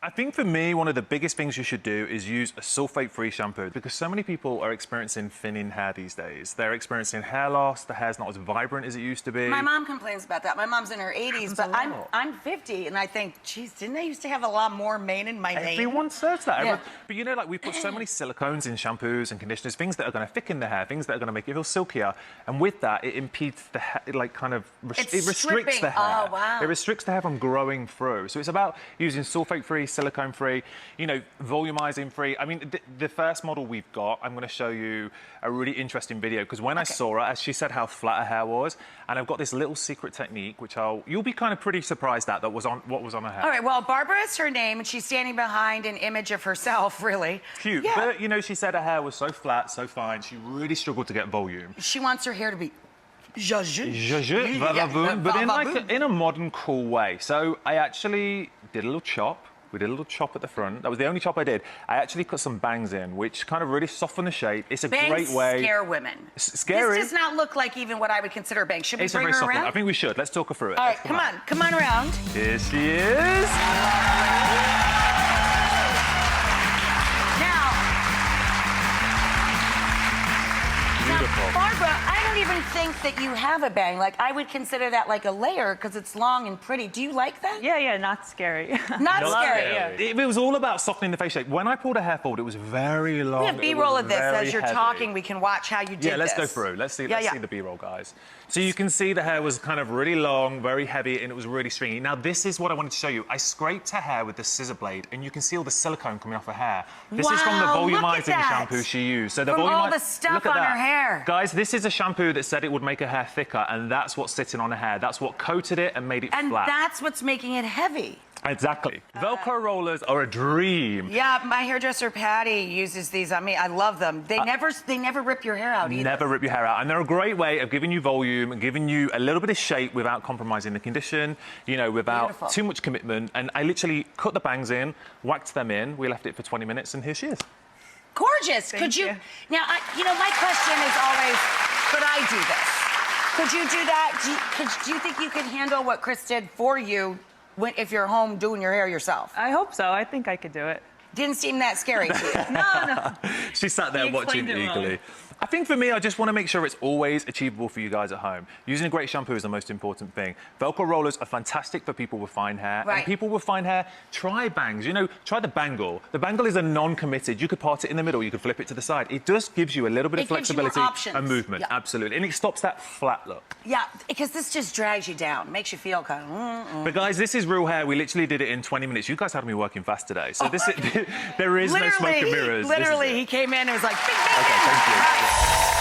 I think for me, one of the biggest things you should do is use a sulfate-free shampoo because so many people are experiencing thinning hair these days. They're experiencing hair loss, the hair's not as vibrant as it used to be. My mom complains about that. My mom's in her 80s, but I'm 50, and I think, geez, didn't I used to have a lot more mane in my mane? Everyone says that. Yeah. But you know, like, we put so many silicones in shampoos and conditioners, things that are going to thicken the hair, things that are going to make it feel silkier, and with that, it impedes the hair, it restricts the hair. Oh, wow. It restricts the hair from growing through. So it's about using sulfate-free, silicone-free, you know, volumizing-free. I mean, the first model we've got, I'm going to show you a really interesting video because when I saw her, as she said how flat her hair was, and I've got this little secret technique which you'll be kind of pretty surprised at what was on her hair. All right, well, Barbara is her name, and she's standing behind an image of herself, really. Cute, yeah. But, you know, she said her hair was so flat, so fine, she really struggled to get volume. She wants her hair to be zhuzh, but in a modern, cool way. So I actually did a little chop. We did a little chop at the front. That was the only chop I did. I actually cut some bangs in, which kind of really soften the shape. It's a great way. Bangs scare women. Scary. This does not look like even what I would consider bangs. Should we bring her around? I think we should. Let's talk her through it. All right, come on around. Here she is. Now, Barbara, I don't even think that you have a bang. Like, I would consider that like a layer because it's long and pretty. Do you like that? Yeah, not scary. Not scary. Yeah. It was all about softening the face shape. When I pulled her hair forward, it was very long. We have B-roll of this. As you're heavy. talking, we can watch how you did this. Yeah, let's go through. Let's see the B-roll, guys. So you can see the hair was kind of really long, very heavy, and it was really stringy. Now, this is what I wanted to show you. I scraped her hair with the scissor blade, and you can see all the silicone coming off her hair. This is from the volumizing shampoo she used. So the all the stuff on her hair. Guys, this is a shampoo that said it would make her hair thicker, and that's what's sitting on her hair. That's what coated it and made it flat. And that's what's making it heavy. Exactly. Velcro rollers are a dream. Yeah, my hairdresser Patty uses these on me. I love them. They never rip your hair out either. Never rip your hair out. And they're a great way of giving you volume and giving you a little bit of shape without compromising the condition, you know, without too much commitment. And I literally cut the bangs in, whacked them in. We left it for 20 minutes, and here she is. Gorgeous. Could you? Now, you know, my question is always, could I do this? Could you do that? Do you think you could handle what Chris did for you if you're home doing your hair yourself? I hope so. I think I could do it. Didn't seem that scary to you. No. She sat there watching eagerly. I think for me, I just want to make sure it's always achievable for you guys at home. Using a great shampoo is the most important thing. Velcro rollers are fantastic for people with fine hair. Right. And people with fine hair, try bangs. You know, try the bangle. The bangle is a non-committed. You could part it in the middle, you could flip it to the side. It just gives you a little bit of flexibility and movement. Yeah. Absolutely. And it stops that flat look. Yeah, because this just drags you down. Makes you feel kind of... But guys, this is real hair. We literally did it in 20 minutes. You guys had me working fast today. So there is no smoke and mirrors. Literally, he came in and was like... Okay, thank you.